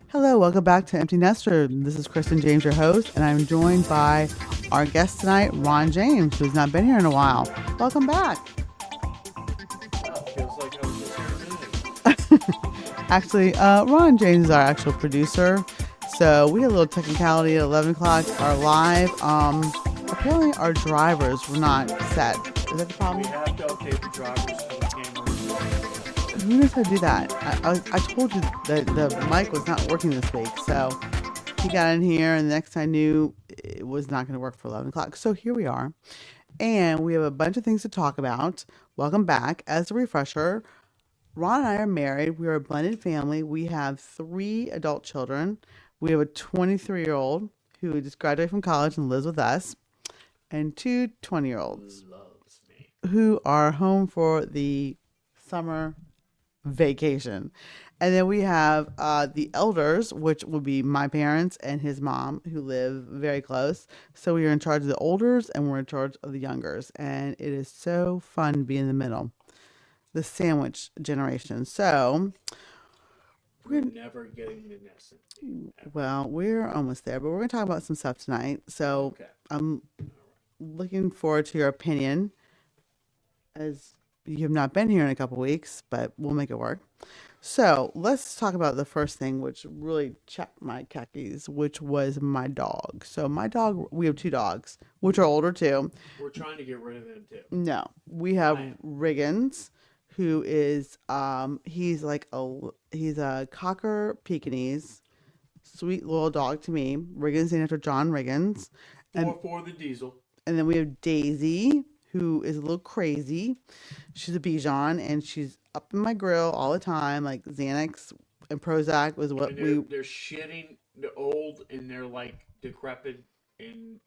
Hello, welcome back to Empty Nester. This is Kristen James, your host, and I'm joined by our guest tonight, Ron James, who's not been here in a while. Welcome back. Wow, feels like I was just here a minute ago. Actually, Ron James is our actual producer. So we had a little technicality at 11 o'clock, our live. Apparently, our drivers were not set. Is that the We problem? have to update the drivers for the cameras. Who knows how to do that? I told you that the mic was not working this week. So he got in here, and the next I knew, it was not going to work for 11 o'clock. So here we are. And we have a bunch of things to talk about. Welcome back. As a refresher, Ron and I are married. We are a blended family. We have three adult children. We have a 23-year-old who just graduated from college and lives with us, and two 20-year-olds Loves me. who are home for the summer vacation. And then we have the elders, which will be my parents and his mom, who live very close. So we are in charge of the olders and we're in charge of the youngers. And it is so fun to be in the middle, the sandwich generation. So, We're never getting the nest empty. well, we're almost there, but we're going to talk about some stuff tonight. So Okay. I'm looking forward to your opinion, as you have not been here in a couple weeks, but we'll make it work. So let's talk about the first thing, which really chapped my khakis, which was my dog. So my dog, we have two dogs, which are older too. We're trying to get rid of them too. No, we have I am. Riggins, who is he's a cocker Pekingese, sweet little dog to me. Riggins named after John Riggins, and For the diesel. and then we have Daisy, who is a little crazy. She's a Bichon, and she's up in my grill all the time. Like Xanax and Prozac was what And we. they're shitting, they're old and they're like decrepit and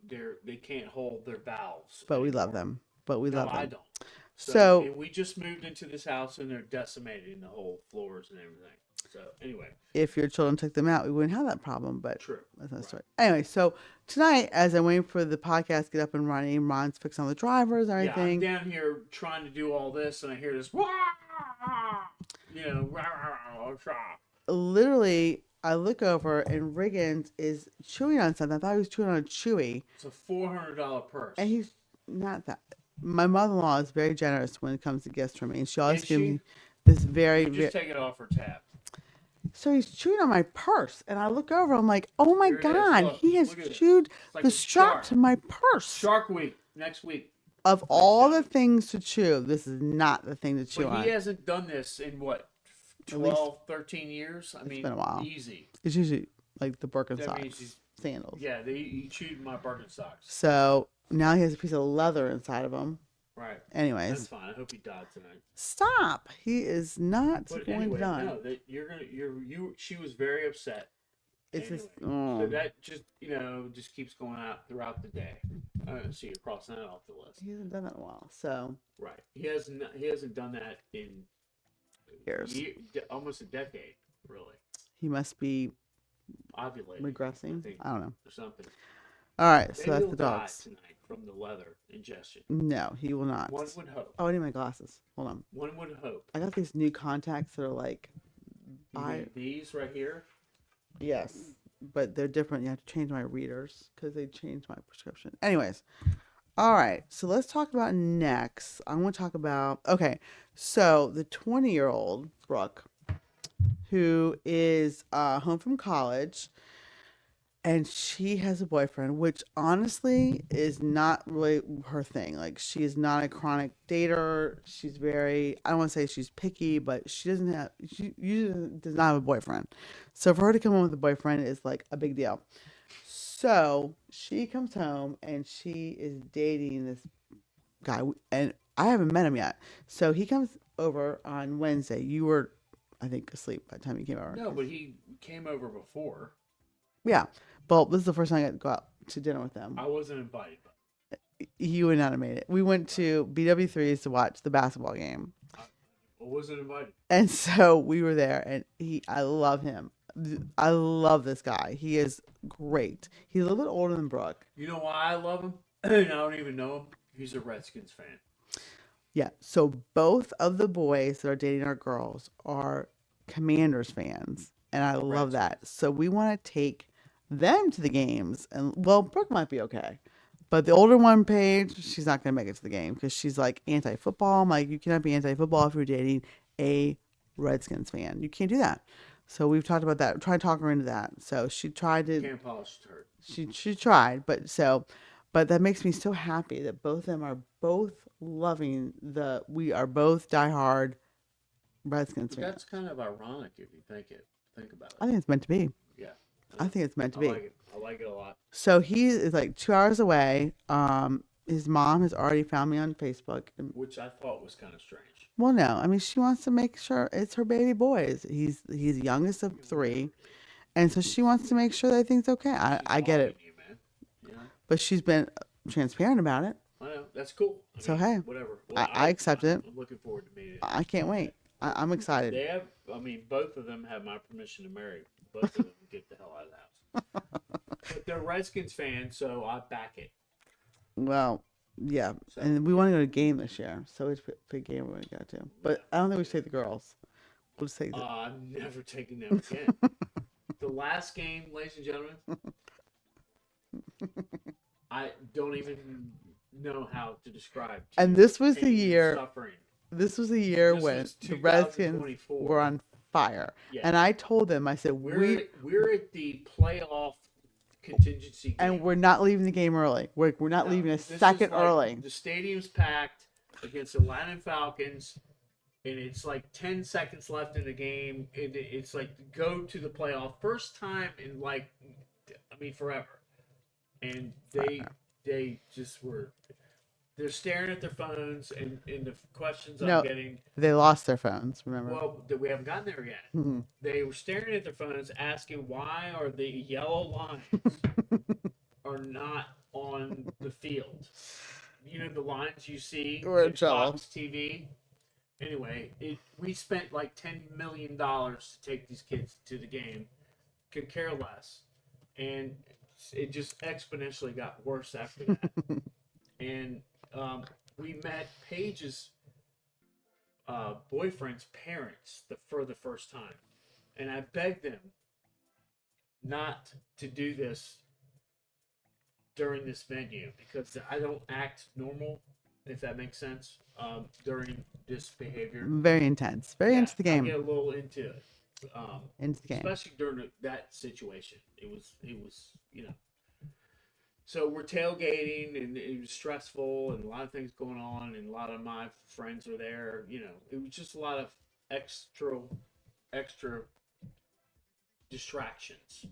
they can't hold their valves But we love anymore. them. But we No, love I them. don't. So So and we just moved into this house and they're decimating the whole floors and everything. So anyway, if your children took them out, we wouldn't have that problem. But true. that's another Right. story. Anyway, so tonight, as I'm waiting for the podcast to get up and running, Ron's fixing all the drivers and Yeah, I'm everything. down here trying to do all this, and I hear this, "Wah!" You know, "Rah, rah." Literally, I look over and Riggins is chewing on something. I thought he was chewing on a chewy, It's a $400 and purse. he's not that. My mother-in-law is very generous when it comes to gifts from me, and she always Is gives she? me this You very, could very. just take it off her tab. So he's chewing on my purse, and I look over. I'm like, oh my Here it is. god, Look, he has look at it. chewed It's like the a strap shark. to my purse. Shark Week next week. Of When he's all done the it. thing to chew, this is not the thing to chew But he on. hasn't done this in what, At least 12, 13 years? I it's been a mean, while. easy. It's usually like the That means Birkenstocks he's, sandals. yeah, he chewed my Birkenstocks. So now he has a piece of leather inside of him. Right. That's Anyways, fine. I hope he died tonight. stop. He is not But going anyway, to die. no, that she was very upset. It's Anyway, just, so that just just keeps going out throughout the day. I don't see you crossing that off the list. he hasn't done that in a while. So Right. He hasn't done that in years. almost a decade, really. He must be Ovulating, regressing. I think, I don't know. or something. All right, so Maybe that's he'll the die dogs. tonight from the leather ingestion. No, he will not. One would hope. Oh, I need my glasses. Hold on. One would hope. I got these new contacts that are like, You I mean these right here? yes, but they're different. You have to change my readers because they changed my prescription. Anyways, all right. So let's talk about next. I want to talk about okay. So the 20-year-old Brooke, who is home from college, and she has a boyfriend, which honestly is not really her thing. Like she is not a chronic dater. She's very, I don't want to say she's picky, but she usually does not have a boyfriend. So for her to come home with a boyfriend is like a big deal. So she comes home and she is dating this guy, and I haven't met him yet. So he comes over on Wednesday. You were, I think, asleep by the time you came over. No, but he came over before. Yeah. But this is the first time I got to go out to dinner with them. I wasn't invited. You would not have made it. We went to BW3's to watch the basketball game. I wasn't invited. And so we were there, and I love him. I love this guy. He is great. He's a little bit older than Brooke. You know why I love him? I don't even know him. He's a Redskins fan. Yeah. So both of the boys that are dating our girls are Commanders fans, and I love Redskins. that. So we want to take them to the games, and well, Brooke might be okay, but the older one, Paige, she's not gonna make it to the game because she's like anti-football. I'm like, you cannot be anti-football if you're dating a Redskins fan. You can't do that. So we've talked about that. Try to talk her into that. So she tried to Cam Polished hurt. she tried, but so but that makes me so happy that both of them are both loving the we are both diehard Redskins But fans. that's kind of ironic if you think about I it. think it's meant to be. Yeah. I think it's meant to I be. like it. I like it a lot. So he is like 2 hours away. His mom has already found me on Facebook. Which I thought was kind of strange. Well, no, I mean she wants to make sure it's her baby boys. He's the youngest of three, and so she wants to make sure that I think it's okay. She's I get loving it, you, man. You know? but she's been transparent about it. I know. That's cool. I So mean, hey, whatever. I accept it. I'm looking forward to meeting it. I can't wait. I'm excited. They have, I mean, both of them have my permission to marry. Both of them get the hell out of the house. But they're Redskins fans, so I back it. Well, yeah, So, and we want to go to a game this year, so it's a big game we're gonna go to. But I don't think we should take the girls. We'll just take the. I'm never taking them again. The last game, ladies and gentlemen, I don't even know how to describe. To And you this was the pain and year. Suffering. This was the year This when was the Redskins 2024. were on fire, Yeah. and I told them, I said, We're at the playoff contingency game. and we're not leaving the game early. We're not No, leaving a this is second like early. The stadium's packed against the Atlanta Falcons, and it's like 10 seconds left in the game, and it's like go to the playoff first time in like, I mean, forever. And they just were. They're staring at their phones, and the questions No. I'm getting. They lost their phones. Remember? Well, we haven't gotten there yet. Mhm. They were staring at their phones, asking why are the yellow lines are not on the field. You know the lines you see We're in jealous. Fox TV. Anyway, we spent like $10 million to take these kids to the game. Could care less, and it just exponentially got worse after that. And we met Paige's boyfriend's parents for the first time, and I begged them not to do this during this venue because I don't act normal, if that makes sense, during this behavior. Very intense. Very Yeah, into the I game. get a little into it, Into the game. especially during that situation. It was you know. So we're tailgating, and it was stressful, and a lot of things going on, and a lot of my friends were there. You know, it was just a lot of extra distractions,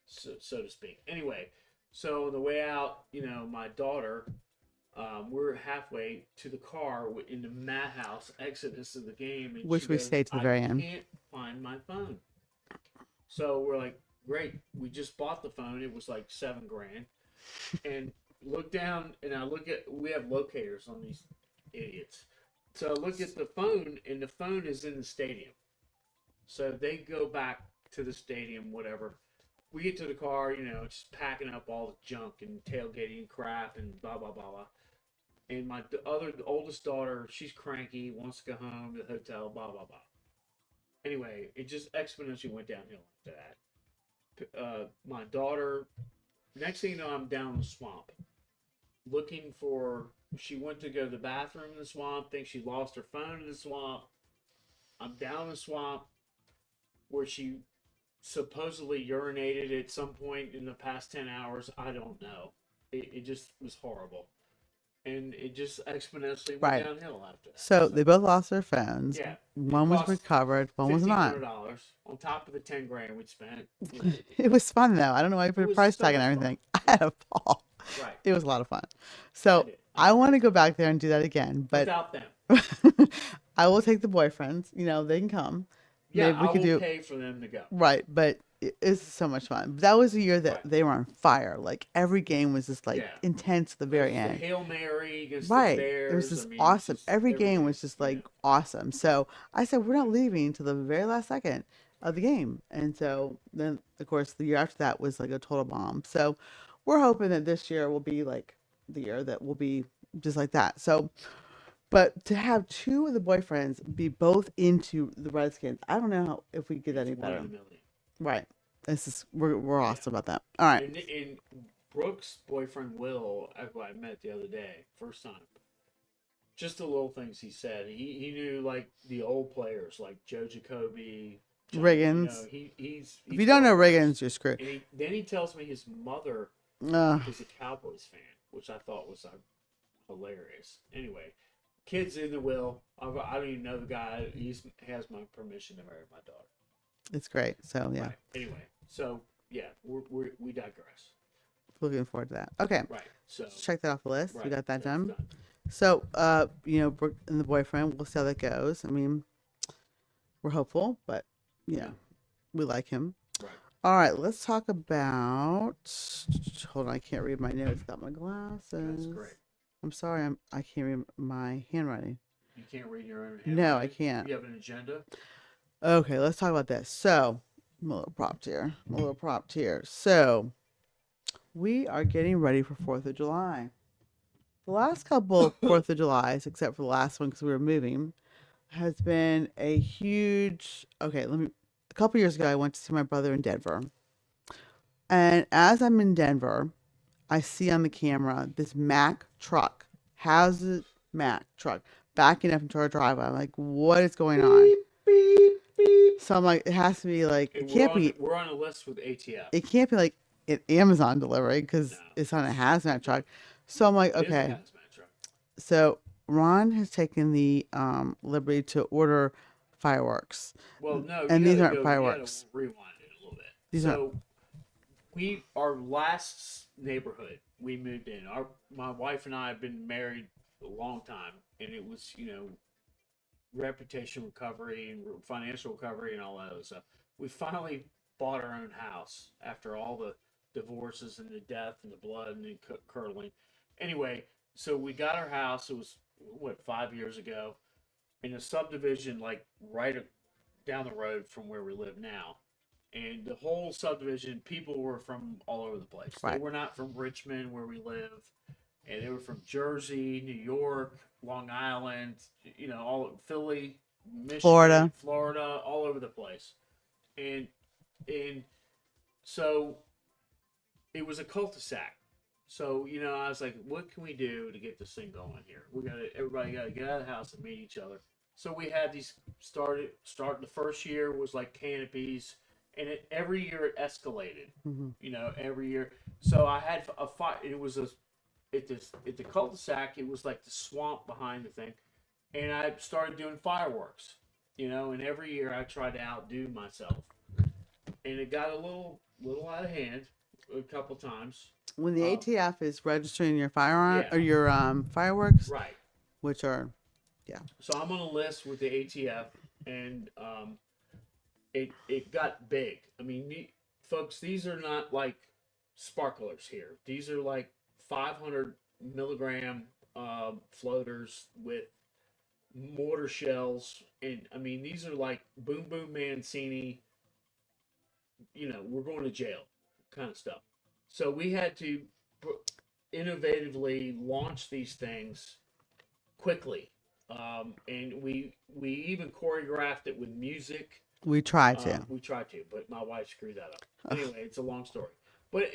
so to speak. Anyway, so on the way out, you know, my daughter, we're halfway to the car in the madhouse exodus of the game, and Which she we goes, stayed to the very I end. can't find my phone. So we're like, great, we just bought the phone. It was like $7,000, and look down, and I look at, we have locators on these idiots. So I look at the phone, and the phone is in the stadium. So they go back to the stadium, whatever. We get to the car, you know, just packing up all the junk and tailgating crap and blah blah blah blah. And the oldest daughter, she's cranky, wants to go home to the hotel, blah blah blah. Anyway, it just exponentially went downhill after that. My daughter, next thing you know, I'm down the swamp, looking for. She went to go to the bathroom in the swamp. Think she lost her phone in the swamp. I'm down the swamp, where she supposedly urinated at some point in the past 10 hours. I don't know. It just was horrible. And it just exponentially went Right. downhill after that. So they both lost their phones. Yeah. One was cost recovered. One was not. $1,500 on top of the $10,000 we spent. It- It was fun though. I don't know why you put It a was price so tag and much everything. I had a ball. right. It was a lot of fun. So did. I want to go back there and do that again, but Without them. I will take the boyfriends. You know, they can come. Yeah, Maybe we I could will do pay for them to go. right, but it's so much fun. That was a year that Right. they were on fire. Like every game was just like Yeah. intense at the very The end. Hail Mary against Right. the It was Bears. just I mean, awesome. just Every game everything, was just you like know. awesome. So I said, we're not leaving until the very last second of the game. And so then, of course, the year after that was like a total bomb. So we're hoping that this year will be like the year that will be just like that. So, but to have two of the boyfriends be both into the Redskins, I don't know if we get It's any one in better. a million. Right. This is we're Yeah. awesome about that. All right. And Brooke's boyfriend Will, who I met the other day, first time. Just the little things he said. He knew like the old players like Joe Jacoby, Johnny. Riggins. If He's you don't well know versed. Riggins, you're screwed. And then he tells me his mother Uh, is a Cowboys fan, which I thought was hilarious. Anyway, kids in the will. I don't even know the guy. He has my permission to marry my daughter. it's great. So yeah, Right. Anyway, so yeah, we digress. looking forward to that. Okay, Right. So let's check that off the list. We right, got that that's done. done. So, Brooke and the boyfriend, we'll see how that goes. I mean, we're hopeful, but yeah, we like him. Right. All right, let's talk about. Hold on, I can't read my notes without my glasses. That's great. I'm sorry, I can't read my handwriting. You can't read your own No, I handwriting? can't. You have an agenda? Okay, let's talk about this. So, I'm a little propped here. So, we are getting ready for 4th of July. The last couple 4th of Julys, except for the last one because we were moving, has been a huge. Okay, a couple years ago, I went to see my brother in Denver. And as I'm in Denver, I see on the camera this Mack truck. How's it Mack truck backing up into our driveway? I'm like, what is going on? Beep, beep, beep. So I'm like, it has to be like, And we're on a list with ATF. it can't be like an Amazon delivery because No. it's on a hazmat truck. So I'm like, It is a okay. hazmat truck. So Ron has taken the liberty to order fireworks. Well, no, And you these gotta aren't go, fireworks. You gotta rewind it a little bit. These so our last neighborhood we moved in. My wife and I have been married a long time, and it was reputation recovery and financial recovery and all that other stuff. We finally bought our own house after all the divorces and the death and the blood and the curdling. Anyway, so we got our house. It was 5 years ago in a subdivision like right down the road from where we live now. And the whole subdivision, people were from all over the place. They Right. were not from Richmond, where we live, and they were from Jersey, New York, Long Island, all Philly, Michigan, Florida, all over the place. And and so it was a cul-de-sac. So I was like, what can we do to get this thing going here? Everybody got to get out of the house and meet each other. So we had these started. The first year was like canopies, and every year it escalated. Every year. So I had a fight. It was at the cul-de-sac. It was like the swamp behind the thing, and I started doing fireworks. And every year I tried to outdo myself, and it got a little out of hand a couple times. When the ATF is registering your firearm or your fireworks, Right. which are, yeah. So I'm on a list with the ATF, and it got big. I mean, folks, these are not like sparklers here. These are like 500 milligram floaters with mortar shells, and I mean these are like Boom Boom Mancini. We're going to jail kind of stuff. So we had to innovatively launch these things quickly, and we even choreographed it with music. We try to. We tried to, but my wife screwed that up. Anyway, it's a long story, but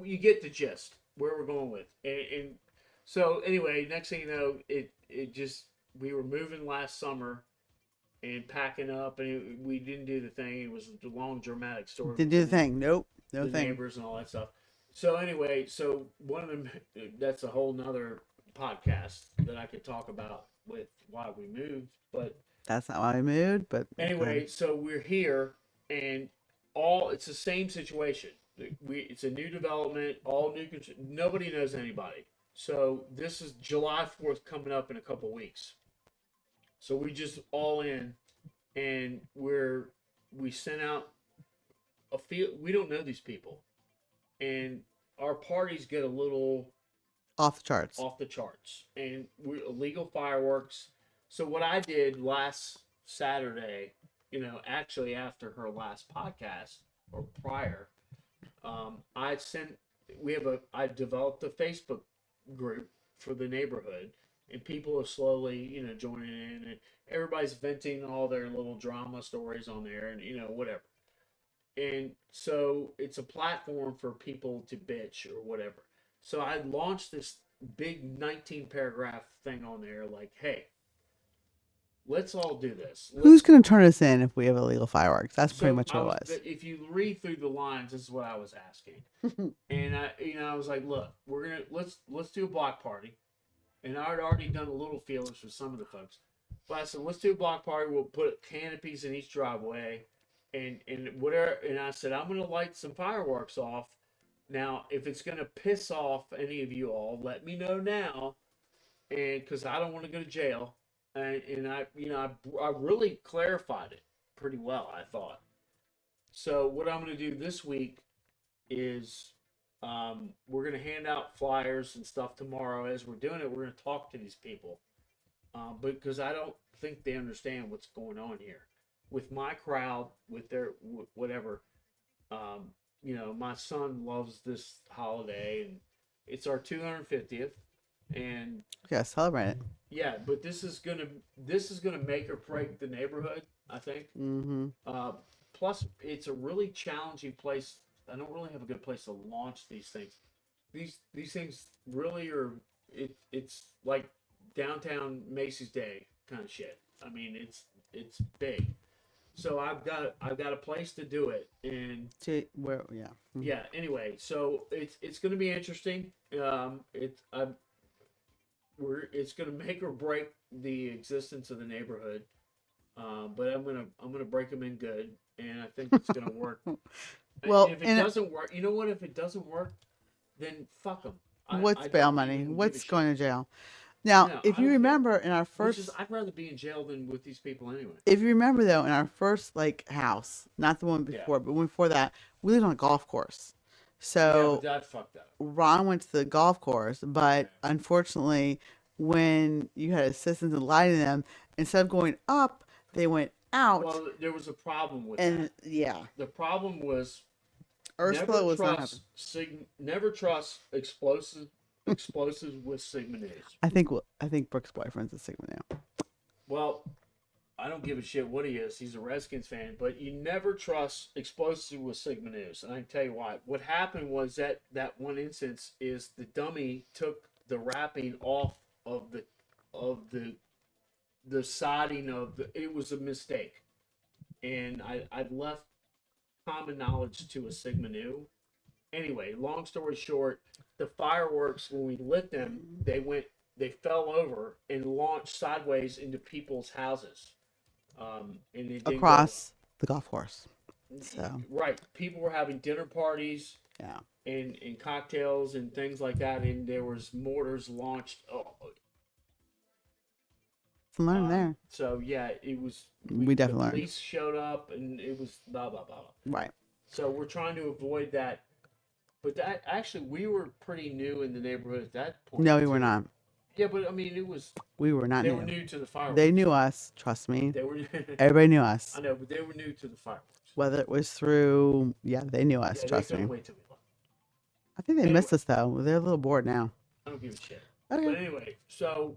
you get the gist where we're going with, and so anyway, next thing you know, it just we were moving last summer and packing up, and we didn't do the thing. It was a long dramatic story. Didn't do the thing. Nope. No the thing. Neighbors and all that stuff. So anyway, one of them, that's a whole nother podcast that I could talk about with why we moved, but that's not why we moved. But anyway, so we're here, and it's the same situation. It's a new development, all new. Nobody knows anybody. So this is July 4th coming up in a couple weeks. So we just all in, and we sent out a field. We don't know these people, and our parties get a little off the charts. And we're illegal fireworks. So what I did last Saturday, actually after her last podcast or prior, I developed a Facebook group for the neighborhood, and people are slowly, joining in, and everybody's venting all their little drama stories on there, and whatever. And so it's a platform for people to bitch or whatever. So I launched this big 19 paragraph thing on there, like, hey, let's all do this. Who's going to turn us in if we have illegal fireworks? That's pretty So much what it was. if you read through the lines, this is what I was asking, and I was like, look, let's do a block party, and I had already done a little feelers for some of the folks, but I said, let's do a block party. We'll put canopies in each driveway, and whatever. And I said, I'm gonna light some fireworks off. Now, if it's gonna piss off any of you all, let me know now, and because I don't want to go to jail. And I really clarified it pretty well, I thought. So what I'm going to do this week is we're going to hand out flyers and stuff tomorrow. As we're doing it, we're going to talk to these people, because I don't think they understand what's going on here with my crowd, with their whatever. My son loves this holiday, and it's our 250th, and Yeah, celebrate it. yeah, but this is gonna make or break the neighborhood, I think. Mm-hmm. Plus, it's a really challenging place. I don't really have a good place to launch these things. These things really are. It's like downtown Macy's Day kind of shit. I mean, it's big. So I've got a place to do it, and Where? Yeah. yeah. Anyway, so it's going to be interesting. It's going to make or break the existence of the neighborhood. But I'm gonna break them in good, and I think it's gonna work. Well, And if it doesn't work, you know what? If it doesn't work, then fuck them. What's bail money? What's going to jail? Now, No, if I you don't care. remember in our Which first, is, I'd rather be in jail than with these people anyway. if you remember though, in our first like house, not the one Yeah. before, but one before that, we lived on a golf course. Yeah, So but that fucked up. Ron went to the golf course, but Yeah. unfortunately, when you had assistants and lighting them, instead of going up, they went out. Well, there was a problem with And that. yeah, The problem was Ursula never was not happy. trust never trust explosives with Sigma News. I think Brooke's boyfriend's a Sigma now. Well, I don't give a shit what he is. He's a Redskins fan, but you never trust explosives with Sigma News, and I can tell you why. What happened was that one instance is the dummy took the wrapping off of the siding of the. It was a mistake, and I left common knowledge to a Sigma Nu. Anyway, long story short, the fireworks when we lit them, they fell over and launched sideways into people's houses. And it didn't Across the golf course. go So right. People were having dinner parties yeah, and cocktails and things like that, and there was mortars launched. some learning there. So yeah, it was. We definitely the learned. police showed up, and it was blah blah blah. Right. So we're trying to avoid that. But that actually, we were pretty new in the neighborhood at that point. No, we were too. not. Yeah, but I mean, it was. We were not They new. were new to the fireworks. They knew us. Trust me. They were. Everybody knew us. I know, but they were new to the fireworks. Whether it was through, yeah, they knew us. Yeah, Trust they me. couldn't wait till we left. I think they Anyway. missed us though. They're a little bored now. I don't give a shit. But Okay. anyway, so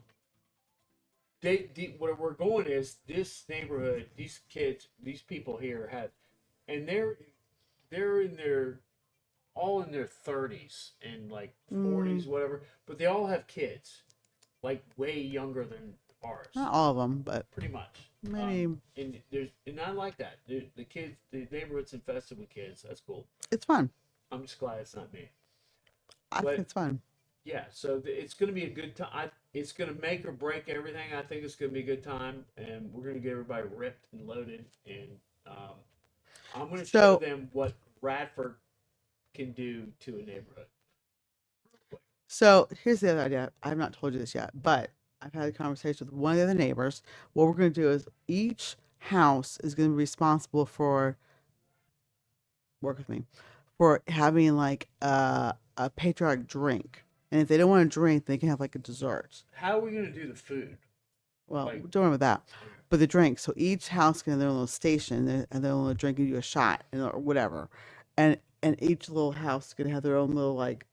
where we're going is this neighborhood, these kids, these people here have, and they're in their all in their 30s and like 40s, whatever, but they all have kids, like way younger than ours, Not all of them, but pretty much. maybe And I like that. The kids, the neighborhood's infested with kids. That's cool. it's fun. I'm just glad it's not me. I But- think it's fun. Yeah, so it's going to be a good time. It's going to make or break everything. I think it's going to be a good time, and we're going to get everybody ripped and loaded. And I'm going to show So- them what Radford can do to a neighborhood. So here's the other idea. I have not told you this yet, but I've had a conversation with one of the other neighbors. What we're going to do is each house is going to be responsible for, work with me, for having like a patriotic drink. And if they don't want to drink, they can have like a dessert. How are we going to do the food? Well, Like- don't worry about that. But the drink. So each house can have their own little station, and their own little drink, and you a shot, or whatever. And each little house is going to have their own little like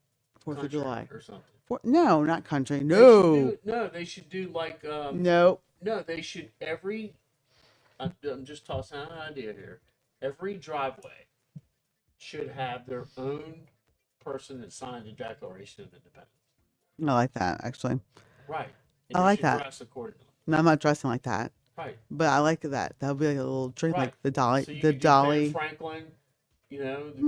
4th of Contract July. or something. No, not country. They should No, do no. They should do like no. no. They should every. I'm just tossing out an idea here. Every driveway should have their own person that signed the Declaration of Independence. I like that actually. Right. And I they like should that. dress accordingly. No, I'm not dressing like that, Right. but I like that. That'll be like a little drink, Right. like the Dolly, So you the could do Ben Dolly. Franklin, the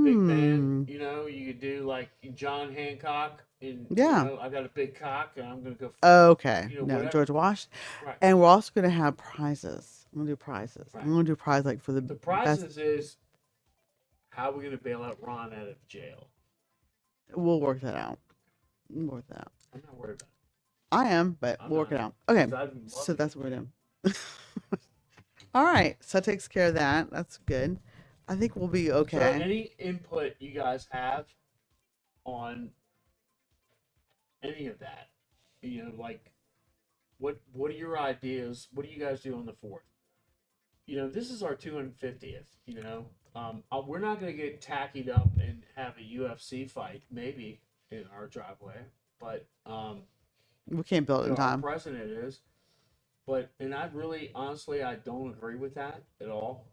big band. Hmm. You could do like John Hancock, and Yeah. I got a big cock, and I'm gonna go. Okay. No, Whatever. George Washington. Right. And we're also gonna have prizes. I'm gonna do prizes. Right. I'm gonna do a prize like for the The best. prizes is how are we gonna bail out Ron out of jail? We'll work that out. We'll work that out. I'm not worried about I am, but I'm we'll work it not. out. Okay. it. 'Cause I'd love So to that's get what we're doing. All right. So that takes care of that. That's good. I think we'll be So okay. any input you guys have on any of that, like what are your ideas? What do you guys do on the 4th? This is our 250th. We're not going to get tackied up and have a UFC fight, maybe in our driveway, but We can't build it in our time. president is. But I really, honestly, I don't agree with that at all.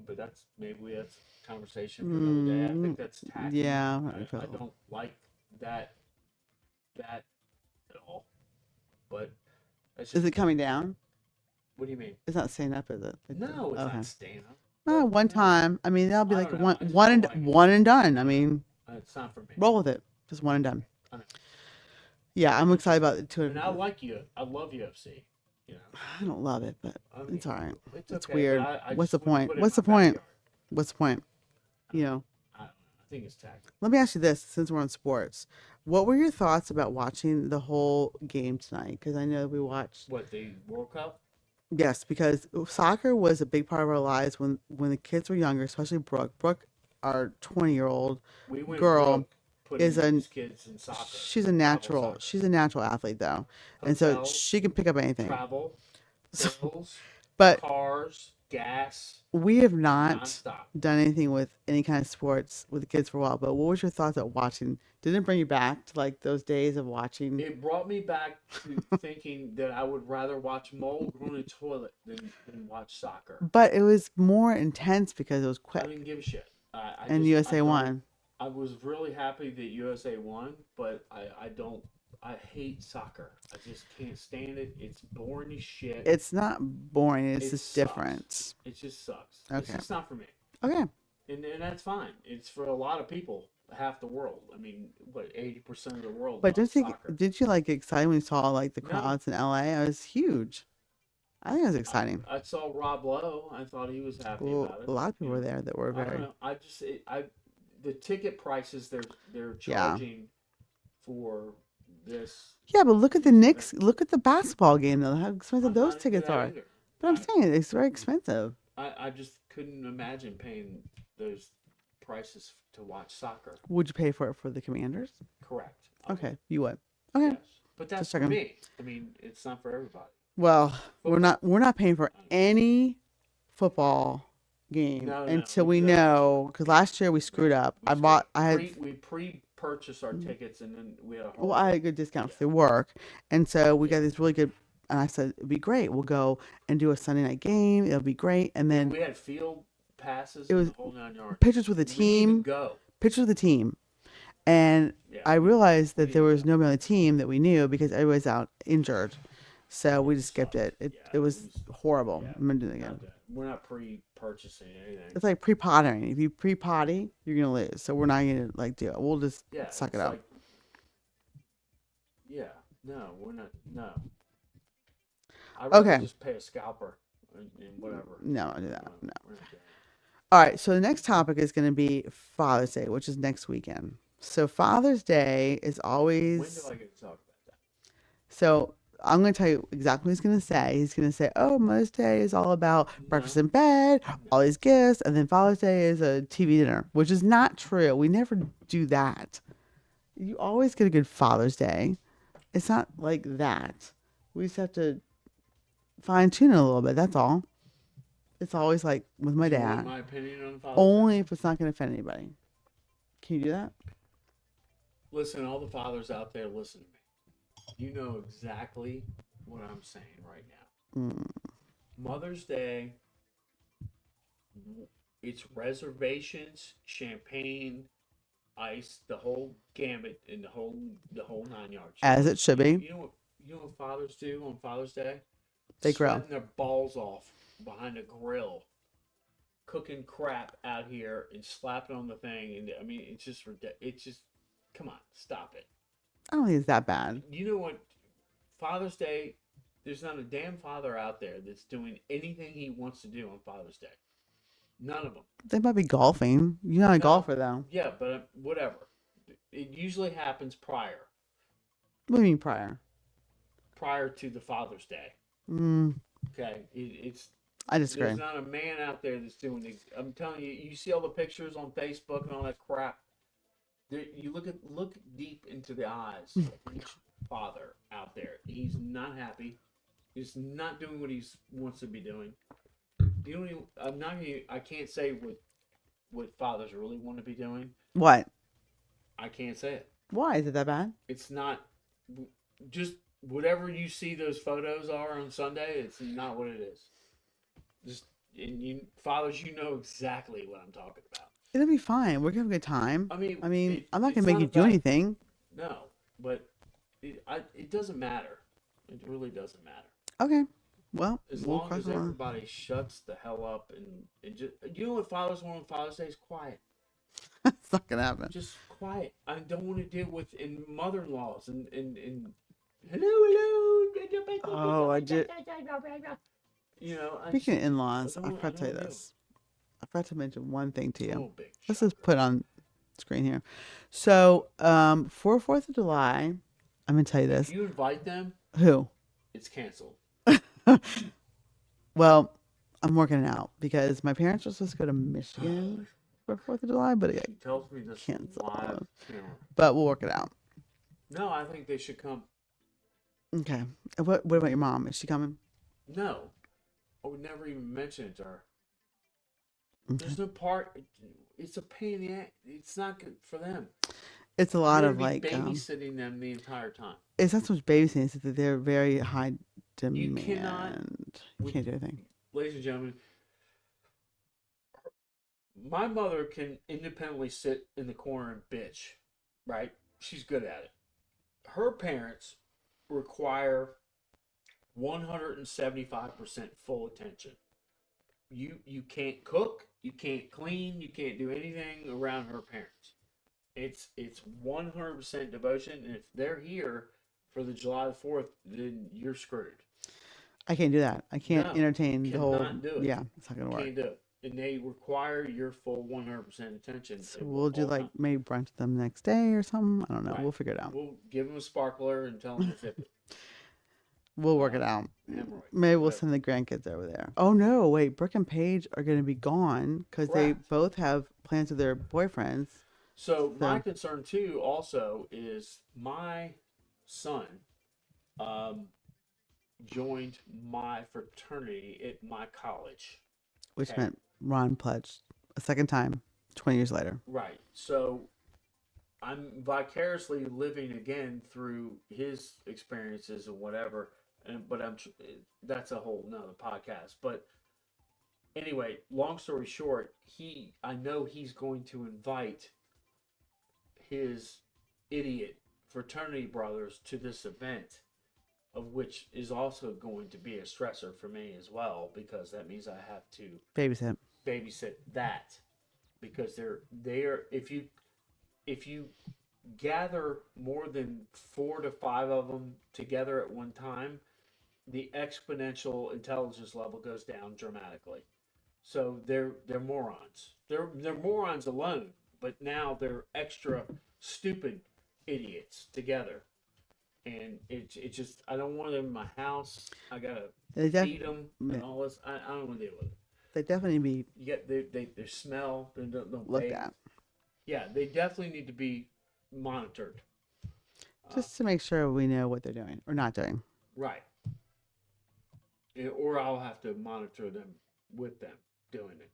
But that's a conversation for another day. I think that's tacky. Yeah. I don't like that at all. But that's Is just, it coming down? what do you mean? It's not staying up, is it? No, it's okay. not staying up. One No. time. I mean, that'll be I like don't know. one, I just one don't and like it. one and done. I mean, It's not for me. roll with it. Just one and done. I know. Yeah, I'm excited about it too. And I like you. I love UFC. I don't love it, but I mean, it's all right. It's It's okay, weird. but I What's the just wouldn't point? put it in What's the my point? backyard. What's the point? I don't know. I think it's tacky. Let me ask you this, since we're on sports. What were your thoughts about watching the whole game tonight? Because I know we watched. What, the World Cup? Yes, because soccer was a big part of our lives when the kids were younger, especially Brooke. Brooke, our 20-year-old We went girl, broke putting is a these kids in soccer. she's a travel natural. soccer. She's a natural athlete though, and so Hotels, she can pick up anything. travel, So, bills, but cars, gas, we have not nonstop. done anything with any kind of sports with the kids for a while. But what was your thoughts at watching? Didn't it bring you back to like those days of watching? It brought me back to thinking that I would rather watch mold grow in a toilet than watch soccer. But it was more intense because it was I quick, didn't give a shit. and USA won. I was really happy that USA won, but I hate soccer. I just can't stand it. It's boring as shit. It's not boring. It's It just sucks. different. It just sucks. It's Okay. just not for me. Okay. And that's fine. It's for a lot of people, half the world. I mean, what, 80% of the world But loves didn't you soccer. did you like get excited when you saw like the No. crowds in LA? It was huge. I think it was exciting. I saw Rob Lowe. I thought he was happy Well, about it. a lot of people You were know, there that were I don't very. know. The ticket prices they're Yeah. charging for this. Yeah, but look at the these Knicks. events. Look at the basketball game though. How expensive I'm those not into tickets that are. either. But I'm I, saying it's very expensive. I just couldn't imagine paying those prices to watch soccer. Would you pay for it for the Commanders? Correct. Okay, you would. Okay. Yes. But that's Just for checking. me. I mean, it's not for everybody. Well, Football. we're not paying for any football game No, until we we do that this year. know. Because last year we screwed up. We I had pre-purchased our tickets and then we had a well, hard I had day. a good discount Yeah. through work, and so we Yeah. got these really good. And I said it'd be great. We'll go and do a Sunday night game. It'll be great. And Yeah, then we had field passes it and was the whole 9 yards. pictures with the We didn't even team, go. pictures of the team, and Yeah, I realized we that there didn't was go. nobody on the team that we knew because everybody's out injured. So we It just skipped sucked. it. It Yeah, it was horrible. yeah, I'm gonna do it not again. good. We're not pre-purchasing anything. It's like pre-pottering. If you pre-potty, you're gonna lose. So we're not gonna like do it. We'll just Yeah, suck it's it up. like, yeah, no, we're not. No, I'd rather Okay. just pay a scalper and whatever. No, I'll do No, that. No. we're not doing All right. So the next topic is gonna be Father's Day, which is next weekend. So Father's Day is it. When do always I get to talk about that? so. I'm going to tell you exactly what he's going to say. He's going to say, "Oh, Mother's Day is all about breakfast No, in bed, no. all these gifts, and then Father's Day is a TV dinner," which is not true. We never do that. You always get a good Father's Day. It's not like that. We just have to fine tune it a little bit. That's all. It's always like with my Do you want dad, my opinion on Father's Day? only if it's not going to offend anybody. Can you do that? Listen, all the fathers out there, listen to me. you know exactly what I'm saying right now. Mm. Mother's Day, it's reservations, champagne, ice, the whole gambit, and the whole 9 yards. As it should be. You know what fathers do on Father's Day? They grow. Sweating their balls off behind a grill, cooking crap out here and slapping on the thing. And I mean, it's just ridiculous. It's just, come on, stop it. I don't think it's that bad. You know what? Father's Day, there's not a damn father out there that's doing anything he wants to do on Father's Day. None of them. They might be golfing. You're not a No, golfer though. yeah, but whatever. It usually happens What do you mean prior? prior to the Father's Day. Mm, Okay, it's I disagree. there's not a man out there that's doing it. I'm telling you, you see all the pictures on Facebook and all that crap. You look deep into the eyes of each father out there. He's not happy. He's not doing what he wants to be doing. You don't even, I'm not. I can't say what fathers really want to be doing. What? I can't say it. Why is it that bad? It's not just whatever you see those photos are on Sunday. It's not what it is. Just and you fathers, you know exactly what I'm talking about. It'll be fine. We're gonna have a good time. I mean, I'm not it's gonna make not you do about anything. no, but it doesn't matter. It really doesn't matter. Okay. Well, As we'll long cross as the line. everybody shuts the hell up and just you know what fathers want on Father's Day is quiet. It's not gonna happen. Just quiet. I don't want to deal with in mother-in-laws and hello. Oh, I did. You know, Speaking of in-laws, I I forgot to tell you don't do. this. I forgot to mention one thing to you. Oh, big Let's just shocker. put it on screen here. So, for 4th of July, I'm gonna tell you If this. you invite them, Who? it's canceled. Well, I'm working it out because my parents were supposed to go to Michigan for 4th of July, but it got She tells me this live canceled. camera. But we'll work it out. No, I think they should come. Okay. What about your mom? Is she coming? No, I would never even mention it to her. Okay. There's no part. It's a pain in the ass. It's not good for them. It's a You're lot gonna of be like, babysitting them the entire time. it's not so much babysitting, it's that they're very high You cannot, demand. You with, can't do anything. ladies and gentlemen, my mother can independently sit in the corner and bitch, right? She's good at it. Her parents require 175% full attention. You can't cook, you can't clean, you can't do anything around her parents. It's 100% devotion, and if they're here for the July the 4th, then you're screwed. I can't do that. I can't No, entertain the whole. cannot do it. Yeah, it's not gonna work. Can't do it. And they require your full 100% attention So at we'll do all like times. maybe brunch them the next day or something. I don't know. Right. We'll figure it out. We'll give them a sparkler and tell them to zip it. We'll work it out. Hemorrhoid. Maybe we'll But send the grandkids over there. Oh no, wait, Brooke and Paige are gonna be gone because they correct. both have plans with their boyfriends. So my So concern too also is my son um, joined my fraternity at my college. which Okay. meant Ron pledged a second time, 20 years later. Right. So I'm vicariously living again through his experiences and whatever. And but that's a whole nother podcast. But anyway, long story short, I know he's going to invite his idiot fraternity brothers to this event, of which is also going to be a stressor for me as well, because that means I have to Babysit. babysit that, because they're if you gather more than 4 to 5 of them together at one time, the exponential intelligence level goes down dramatically. So they're morons. They're morons alone, but now they're extra stupid idiots together. And it just I don't want them in my house. I gotta They, def- feed them and all this. I don't want to deal with it. they definitely be You get they smell. They don't looked bathe. at Yeah, they definitely need to be monitored. just to make sure we know what they're doing or not doing. Right. Or I'll have to monitor them with them doing it.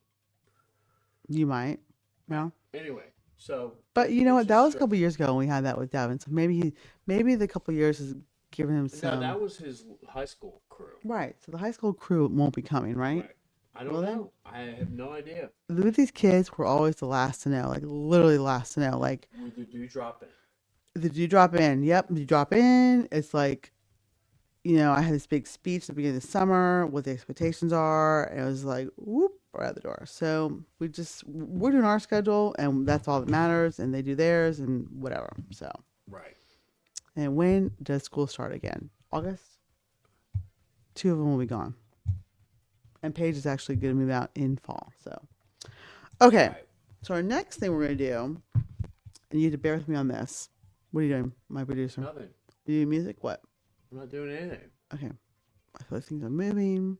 You might. No. Anyway, so But you know it's what? That just was a couple years ago when we had that with Devin. So maybe the couple years is giving him No, some. that was his high school crew. Right. So the high school crew won't be coming, right? Right. I don't Well, then- know. I have no idea. With these kids, we're always the last to know, like literally the last to know. Like, We do drop in. did you drop in? Yep. Did you drop in? It's like, I had this big speech at the beginning of the summer, what the expectations are. And it was like, whoop, right out the door. So we're doing our schedule, and that's all that matters. And they do theirs, and whatever. So, Right. and when does school start again? August? 2 of them will be gone. And Paige is actually going to move out in fall. So, okay. Right. So our next thing we're going to do, and you have to bear with me on this. What are you doing, my producer? Nothing. You doing music? What? I'm not doing anything. Okay. I feel like things are moving.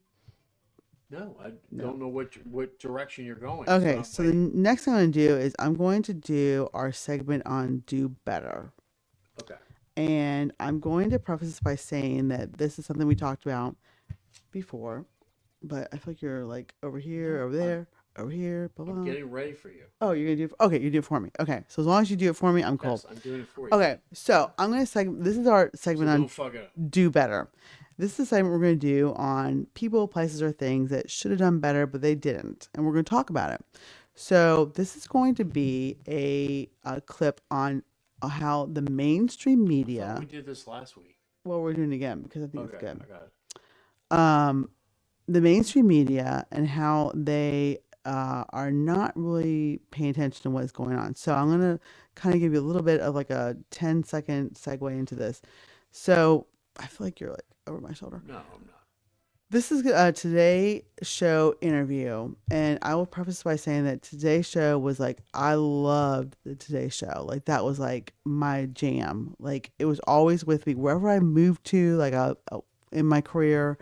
No, I don't know what direction you're going. Okay. I'm So the next thing I'm going to do is I'm going to do our segment on Do Better. okay. And I'm going to preface this by saying that this is something we talked about before, but I feel like you're like over here, over there, over here, blah, blah. I'm getting ready for you. Oh, you're going to do it? Okay, you do it for me. Okay. So as long as you do it for me, I'm cool. Yes, I'm doing it for you. Okay. So I'm going to this is our segment So on don't fuck it up. Do Better. This is a segment we're going to do on people, places, or things that should have done better, but they didn't. And we're going to talk about it. So this is going to be a clip on how the mainstream media. We did this last week. Well, we're doing it again because I think Okay, it's good. I got it. The mainstream media and how they are not really paying attention to what's going on. So I'm going to kind of give you a little bit of like a 10-second segue into this. So I feel like you're like over my shoulder. No, I'm not. This is a Today Show interview, and I will preface by saying that Today Show was like, I loved the Today Show. Like, that was like my jam. Like, it was always with me wherever I moved to, like in my career.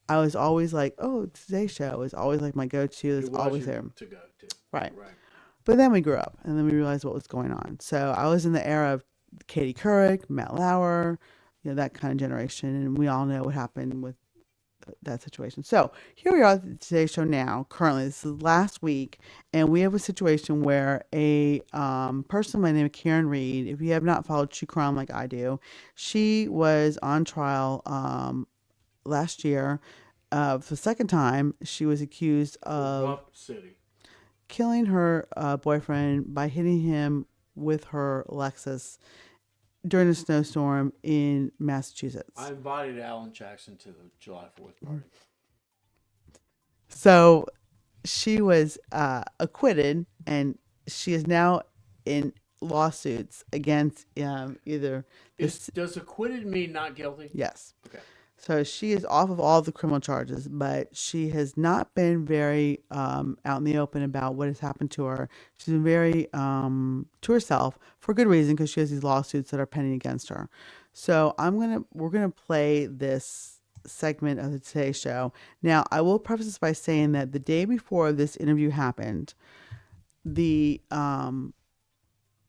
I was always like, oh, Today Show is always like my go-to. It's It was always your there. to go to. Right. Right. But then we grew up, and then we realized what was going on. So I was in the era of Katie Couric, Matt Lauer, that kind of generation, and we all know what happened with that situation. So here we are at the Today Show now. Currently, this is last week, and we have a situation where a person by the name of Karen Reed, if you have not followed true crime like I do, she was on trial last year. For the second time, she was accused of Rough City. killing her boyfriend by hitting him with her Lexus during a snowstorm in Massachusetts. I invited Alan Jackson to the July 4th party. So she was acquitted, and she is now in lawsuits against either Does acquitted mean not guilty? yes. Okay. So she is off of all the criminal charges, but she has not been very out in the open about what has happened to her. She's been very to herself for good reason, because she has these lawsuits that are pending against her. So we're gonna play this segment of the Today Show. Now, I will preface this by saying that the day before this interview happened, the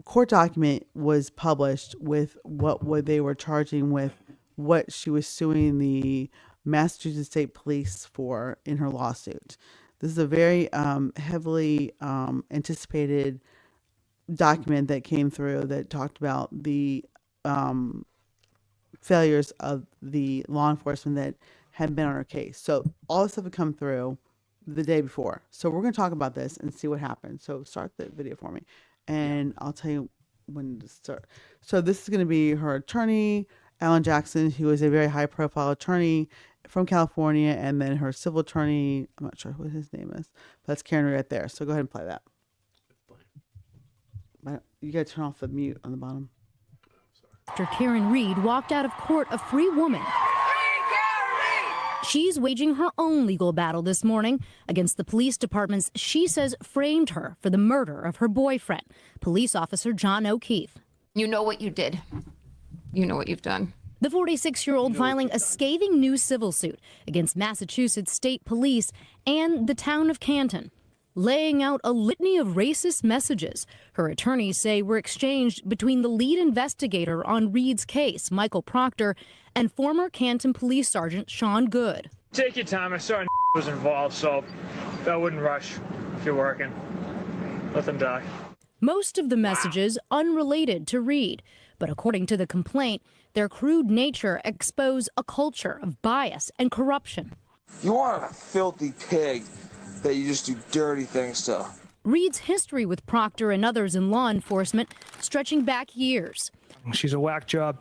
court document was published with what they were charging with, what she was suing the Massachusetts State Police for in her lawsuit. This is a very heavily anticipated document that came through that talked about the failures of the law enforcement that had been on her case. So all this stuff had come through the day before. So we're going to talk about this and see what happened. So start the video for me, and I'll tell you when to start. So this is going to be her attorney, Alan Jackson, who is a very high-profile attorney from California, and then her civil attorney, I'm not sure what his name is, but that's Karen right there. So go ahead and play that. You got to turn off the mute on the bottom. After Karen Reed walked out of court a free woman. She's waging her own legal battle this morning against the police departments she says framed her for the murder of her boyfriend, police officer John O'Keefe. You know what you did. You know what you've done. The 46-year-old filing a scathing new civil suit against Massachusetts State Police and the town of Canton, laying out a litany of racist messages her attorneys say were exchanged between the lead investigator on Reed's case, Michael Proctor, and former Canton Police Sergeant Sean Good. Take your time. I saw was involved, so I wouldn't rush if you're working. Let them die. Most of the messages unrelated to Reed, but according to the complaint, their crude nature expose a culture of bias and corruption. You are a filthy pig that you just do dirty things to. Reed's history with Proctor and others in law enforcement stretching back years. She's a whack job.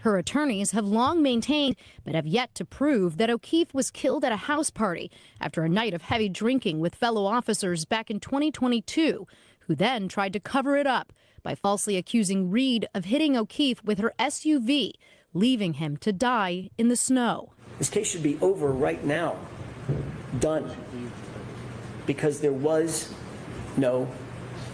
Her attorneys have long maintained, but have yet to prove, that O'Keefe was killed at a house party after a night of heavy drinking with fellow officers back in 2022, who then tried to cover it up by falsely accusing Reed of hitting O'Keefe with her SUV, leaving him to die in the snow. This case should be over right now. Done. Because there was no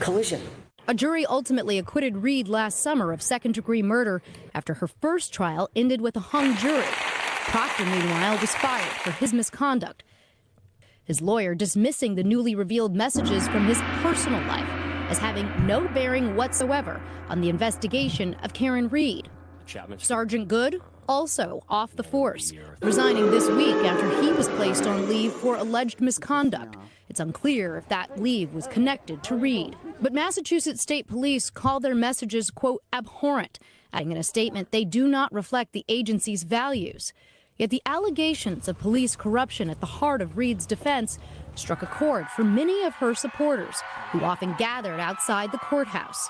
collision. A jury ultimately acquitted Reed last summer of second-degree murder after her first trial ended with a hung jury. Proctor, meanwhile, was fired for his misconduct, his lawyer dismissing the newly revealed messages from his personal life as having no bearing whatsoever on the investigation of Karen Reed. Sergeant Good also off the force, resigning this week after he was placed on leave for alleged misconduct. It's unclear if that leave was connected to Reed. But Massachusetts State Police call their messages, quote, abhorrent, adding in a statement they do not reflect the agency's values. Yet the allegations of police corruption at the heart of Reed's defense struck a chord for many of her supporters, who often gathered outside the courthouse,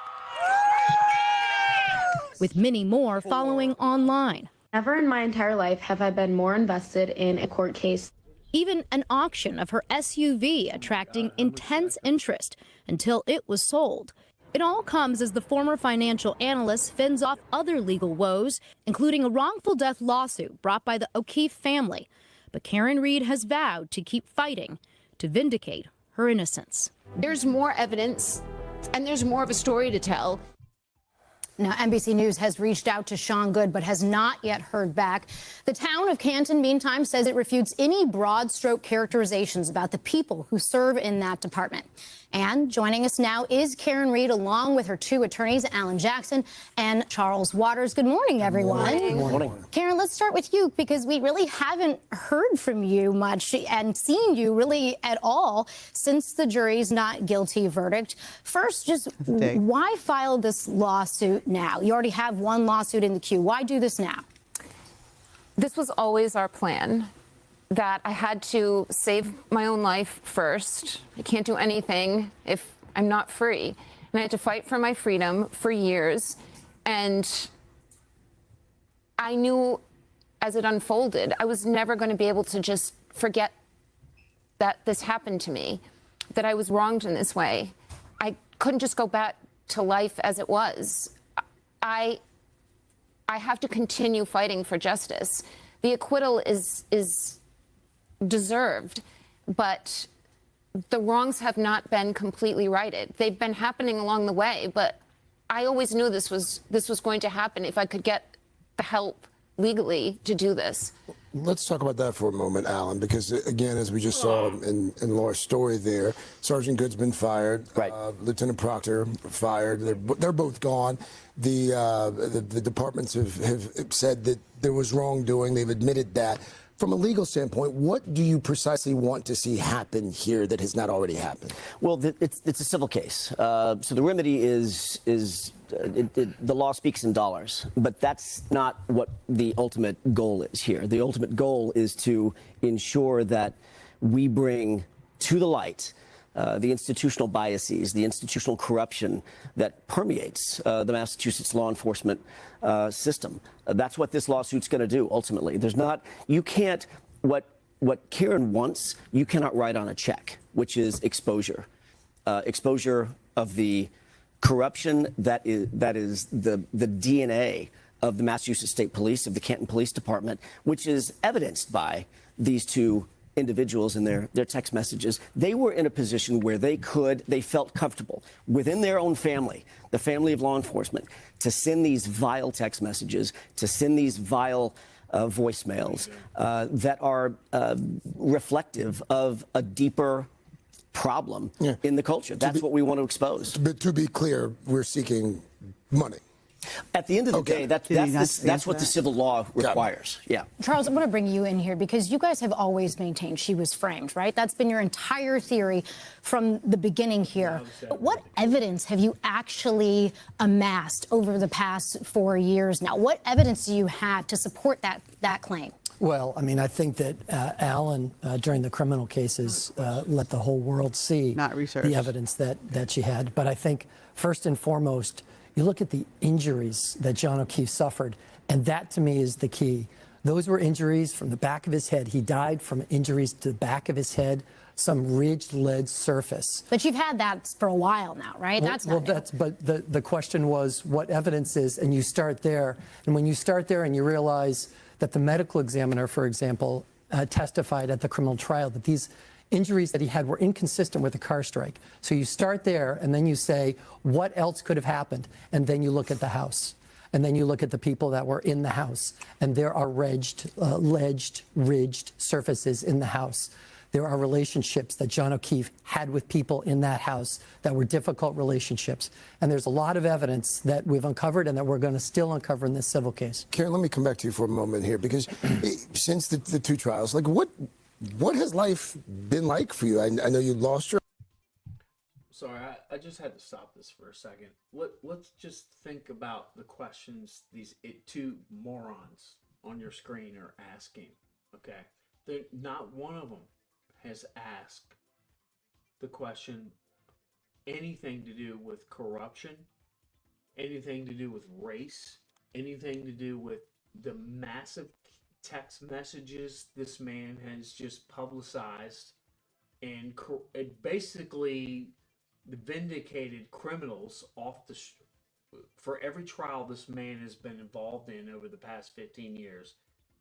with many more following online. Never in my entire life have I been more invested in a court case. Even an auction of her SUV attracting intense interest until it was sold. It all comes as the former financial analyst fends off other legal woes, including a wrongful death lawsuit brought by the O'Keefe family. But Karen Reed has vowed to keep fighting to vindicate her innocence. There's more evidence, and there's more of a story to tell. Now, NBC News has reached out to Sean Good, but has not yet heard back. The town of Canton, meantime, says it refutes any broad stroke characterizations about the people who serve in that department. And joining us now is Karen Reed, along with her two attorneys, Alan Jackson and Charles Waters. Good morning, everyone. Good morning. Karen, let's start with you, because we really haven't heard from you much and seen you really at all since the jury's not guilty verdict. First, just why file this lawsuit now? You already have one lawsuit in the queue. Why do this now? This was always our plan, that I had to save my own life first. I can't do anything if I'm not free. And I had to fight for my freedom for years. And I knew as it unfolded, I was never going to be able to just forget that this happened to me, that I was wronged in this way. I couldn't just go back to life as it was. I have to continue fighting for justice. The acquittal is deserved, but the wrongs have not been completely righted. They've been happening along the way, but I always knew this was going to happen if I could get the help legally to do this. Let's talk about that for a moment, Alan, because again, as we just saw in Laura's story there, Sergeant Good's been fired. Right. Lieutenant Proctor fired. They're both gone. The departments have said that there was wrongdoing. They've admitted that. From a legal standpoint, what do you precisely want to see happen here that has not already happened? Well, it's a civil case. So the remedy is the law speaks in dollars, but that's not what the ultimate goal is here. The ultimate goal is to ensure that we bring to the light the institutional biases, the institutional corruption that permeates the Massachusetts law enforcement system. That's what this lawsuit's going to do, ultimately. What Karen wants, you cannot write on a check, which is exposure. Exposure of the corruption that is the DNA of the Massachusetts State Police, of the Canton Police Department, which is evidenced by these two individuals in their text messages. They were in a position where they felt comfortable within their own family, the family of law enforcement, to send these vile text messages, to send these vile voicemails that are reflective of a deeper problem in the culture. That's what we want to expose. But to be clear, we're seeking money. At the end of the Okay. day, that's Did he not that's what answer the that? civil law requires. Yeah. Charles, I want to bring you in here because you guys have always maintained she was framed, right? That's been your entire theory from the beginning here. But what evidence have you actually amassed over the past 4 years now? What evidence do you have to support that claim? Well, I mean, I think that Alan, during the criminal cases, let the whole world see Not research. the evidence that she had. But I think, first and foremost, you look at the injuries that John O'Keefe suffered, and that to me is the key. Those were injuries from the back of his head. He died from injuries to the back of his head, some ridged lead surface. But you've had that for a while now, right? That's not new. But the question was what evidence is, and you start there. And when you start there and you realize that the medical examiner, for example, testified at the criminal trial that these injuries that he had were inconsistent with a car strike. So you start there, and then you say, what else could have happened? And then you look at the house. And then you look at the people that were in the house. And there are ridged surfaces in the house. There are relationships that John O'Keefe had with people in that house that were difficult relationships. And there's a lot of evidence that we've uncovered and that we're going to still uncover in this civil case. Karen, let me come back to you for a moment here, because since the two trials, like what has life been like for you? I know you lost your. Sorry, I just had to stop this for a second. Let's just think about the questions these two morons on your screen are asking. Okay, not one of them has asked the question anything to do with corruption, anything to do with race, anything to do with the massive text messages this man has just publicized, and it basically vindicated criminals off the for every trial this man has been involved in over the past 15 years.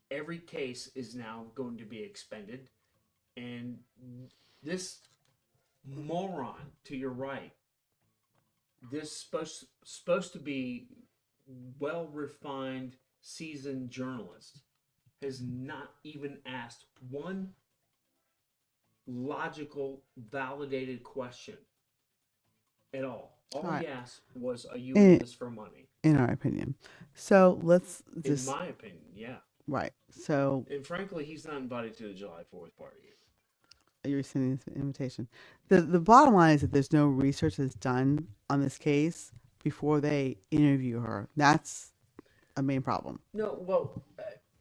Every case is now going to be expended, and this moron to your right, this supposed to be well refined, seasoned journalist, has not even asked one logical, validated question at all. All he asked was, "Are you in this for money?" In our opinion. So let's just. In my opinion, yeah. Right. So And frankly, he's not invited to the July 4th party. you're sending this invitation. The bottom line is that there's no research that's done on this case before they interview her. That's a main problem. No, well,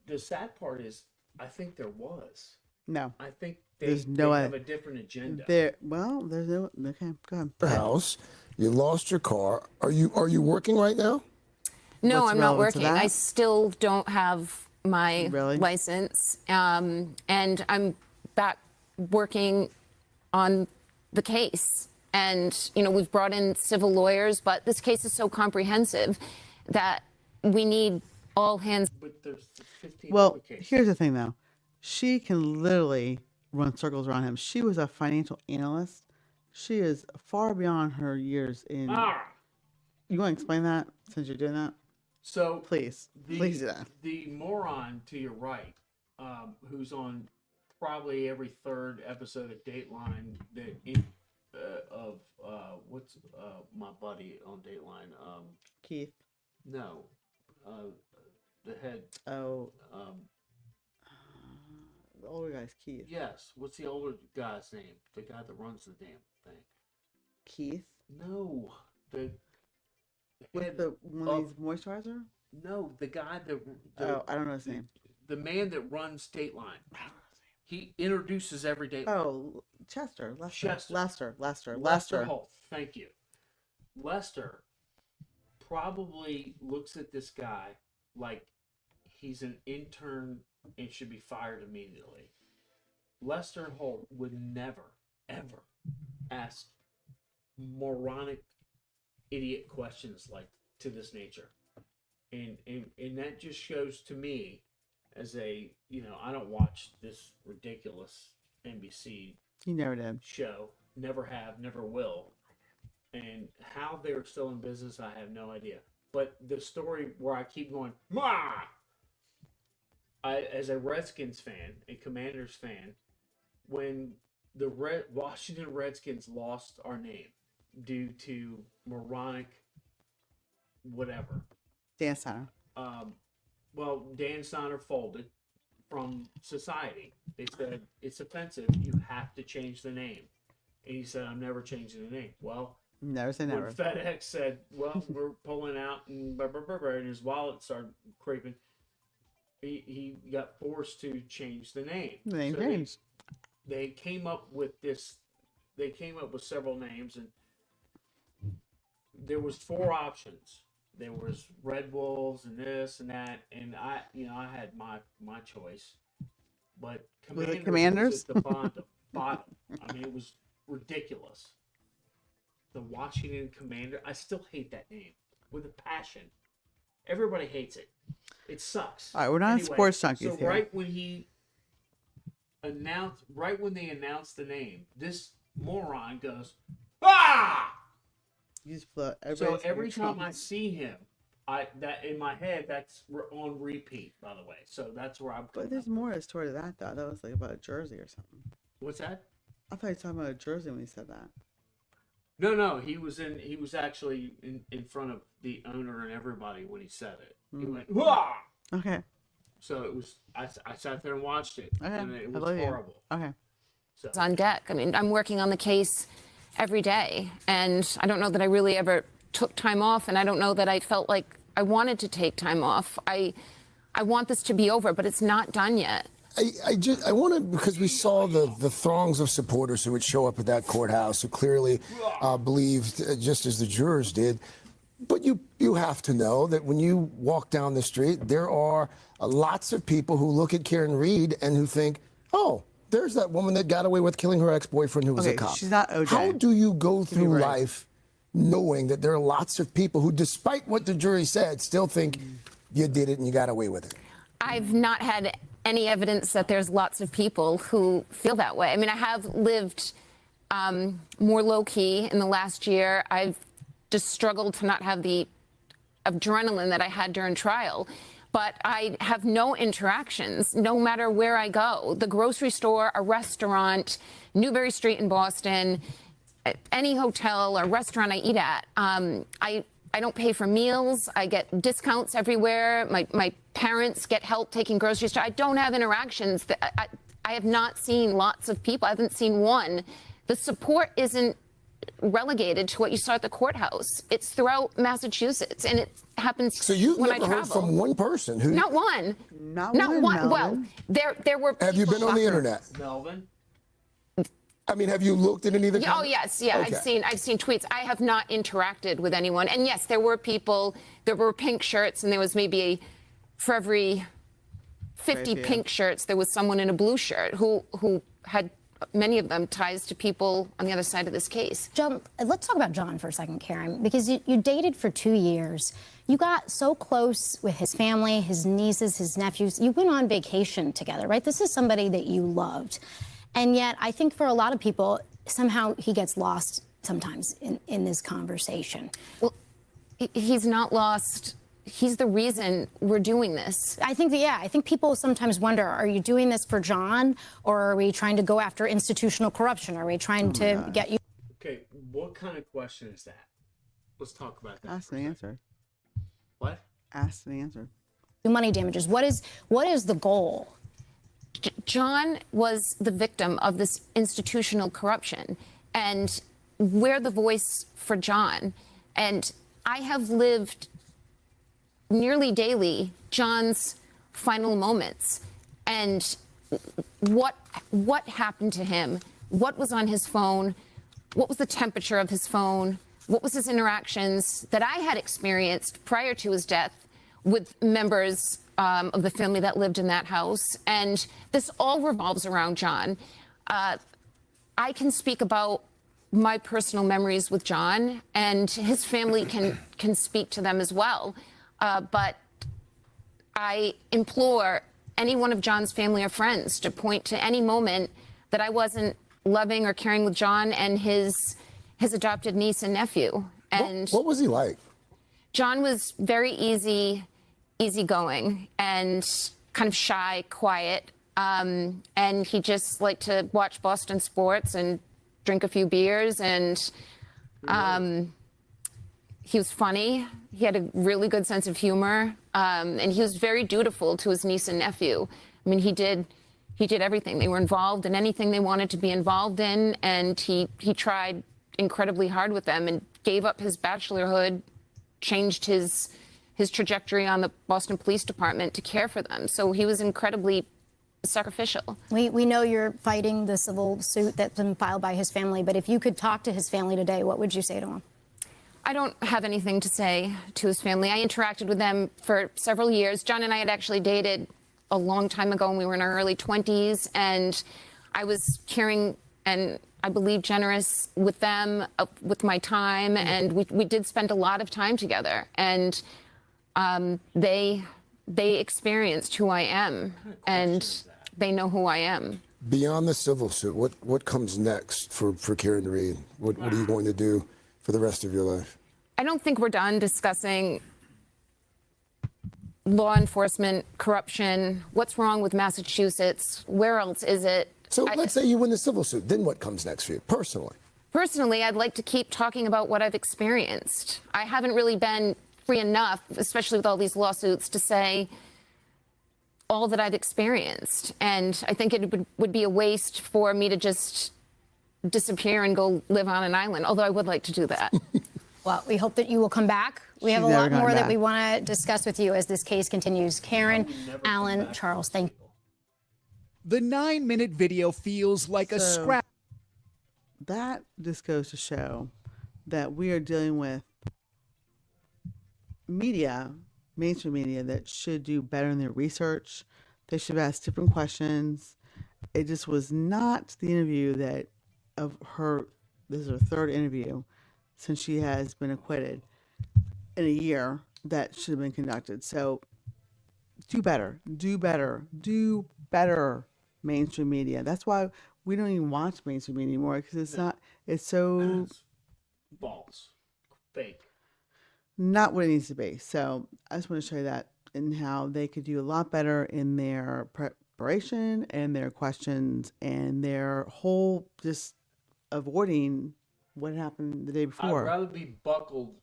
the sad part is, I think there was. No. I think There's they no have a different agenda. there's no. Okay, go ahead. House, you lost your car. Are you working right now? No, What's I'm not relevant to working. that? I still don't have my Really? license. And I'm back working on the case. And, we've brought in civil lawyers, but this case is so comprehensive that we need all hands. But there's 15 Well, other cases. here's the thing, though. She can literally run circles around him. She was a financial analyst. She is far beyond her years in. You want to explain that since you're doing that? So Please do that. The moron to your right, who's on probably every third episode of Dateline, what's my buddy on Dateline? Keith. No, the head. Oh. The older guy's Keith. Yes, what's the older guy's name? The guy that runs the damn thing. Keith. No, the With head the one of these moisturizer? No, the guy that. Oh, I don't know his name. The man that runs Dateline. He introduces every Dateline. Oh, Chester. Lester. Lester Holt. Thank you. Lester probably looks at this guy like he's an intern and should be fired immediately. Lester Holt would never, ever ask moronic, idiot questions like to this nature. And that just shows to me as a, I don't watch this ridiculous NBC You never did. show. Never have, never will. And how they're still in business, I have no idea. But the story where I keep going, "Mah!" As a Redskins fan, a Commanders fan, when the Washington Redskins lost our name due to moronic whatever, Dan Snyder. Well, Dan Snyder folded from society. They said it's offensive. You have to change the name, and he said, "I'm never changing the name." Well, Never say when never. FedEx said, "Well, we're pulling out," and and his wallet started creeping, he got forced to change the name. The name So changed. They came up with this. They came up with several names, and there was 4 options. There was Red Wolves and this and that, and I had my choice, but Was it Commanders was Commanders? at the bottom. I mean, it was ridiculous. The Washington Commander. I still hate that name with a passion. Everybody hates it. It sucks. All right, we're not Anyway, sports junkies so here. right when they announced the name, this moron goes, "Ah!" You just float. So every time I see him, that in my head, that's on repeat. By the way, so that's where I'm. But there's more to the story to that, though. That was like about a jersey or something. What's that? I thought you were talking about a jersey when you said that. No, he was actually in front of the owner and everybody when he said it. He went, "Wah!" Okay. So it was. I sat there and watched it, Okay. and it I was believe you. horrible. Okay. So It's on deck. I mean, I'm working on the case every day, and I don't know that I really ever took time off, and I don't know that I felt like I wanted to take time off. I want this to be over, but it's not done yet. I want to, because we saw the throngs of supporters who would show up at that courthouse who clearly believed just as the jurors did. But you have to know that when you walk down the street, there are lots of people who look at Karen Reed and who think, oh, there's that woman that got away with killing her ex-boyfriend who was a Okay, cop. she's not OJ. How do you go through right. life knowing that there are lots of people who, despite what the jury said, still think you did it and you got away with it? I've not had any evidence that there's lots of people who feel that way. I mean, I have lived more low-key in the last year. I've just struggled to not have the adrenaline that I had during trial. But I have no interactions, no matter where I go. The grocery store, a restaurant, Newbury Street in Boston, any hotel or restaurant I eat at. I don't pay for meals. I get discounts everywhere. My parents get help taking groceries. I don't have interactions. I have not seen lots of people. I haven't seen one. The support isn't relegated to what you saw at the courthouse. It's throughout Massachusetts, and it happens So you've when never I heard travel. from one person who... Not one. Not Not one, one. Well, Melvin. there were. Have you people- been on the internet? Melvin. I mean, have you looked at any of the Oh comments? yes, yeah. Okay. I've seen tweets. I have not interacted with anyone. And yes, there were people. There were pink shirts, and there was maybe for every 50 Right, yeah. pink shirts, there was someone in a blue shirt who had many of them ties to people on the other side of this case. John, let's talk about John for a second, Karen, because you dated for 2 years. You got so close with his family, his nieces, his nephews. You went on vacation together, right? This is somebody that you loved. And yet, I think for a lot of people, somehow he gets lost sometimes in this conversation. Well, he's not lost. He's the reason we're doing this. I think I think people sometimes wonder, are you doing this for John, or are we trying to go after institutional corruption? Are we trying to get you? Okay, what kind of question is that? Let's talk about that. Asked and answered. What? Asked and answered. Money damages. What is the goal? John was the victim of this institutional corruption, and we're the voice for John. And I have lived nearly daily John's final moments, and what happened to him, what was on his phone, what was the temperature of his phone, what was his interactions that I had experienced prior to his death with members of the family that lived in that house. And this all revolves around John. I can speak about my personal memories with John, and his family can speak to them as well. But I implore any one of John's family or friends to point to any moment that I wasn't loving or caring with John and his adopted niece and nephew. And What was he like? John was very easygoing and kind of shy, quiet. And he just liked to watch Boston sports and drink a few beers. And He was funny. He had a really good sense of humor, and he was very dutiful to his niece and nephew. I mean, he did everything. They were involved in anything they wanted to be involved in, and he tried incredibly hard with them and gave up his bachelorhood, changed his trajectory on the Boston Police Department to care for them. So he was incredibly sacrificial. We know you're fighting the civil suit that's been filed by his family, but if you could talk to his family today, what would you say to him? I don't have anything to say to his family. I interacted with them for several years. John and I had actually dated a long time ago when we were in our early 20s, and I was caring and I believe generous with them, with my time, and we did spend a lot of time together. And they experienced who I am, and they know who I am. Beyond the civil suit, what comes next for Karen Read? What are you going to do for the rest of your life? I don't think we're done discussing law enforcement, corruption, what's wrong with Massachusetts, where else is it? So let's say you win the civil suit, then what comes next for you, personally? Personally, I'd like to keep talking about what I've experienced. I haven't really been free enough, especially with all these lawsuits, to say all that I've experienced. And I think it would be a waste for me to just disappear and go live on an island, although I would like to do that. Well, we hope that you will come back. We have a lot more that we want to discuss with you as this case continues. Karen, Alan, Charles, thank you. The 9-minute video feels like a scrap. That just goes to show that we are dealing with media, mainstream media, that should do better in their research. They should have asked different questions. It just was not the interview that of her. This is her third interview since she has been acquitted in a year that should have been conducted. So do better, mainstream media. That's why we don't even watch mainstream media anymore, because it's so false, fake. Not what it needs to be. So I just want to show you that and how they could do a lot better in their preparation and their questions and their whole just avoiding what happened the day before. I'd rather be buckled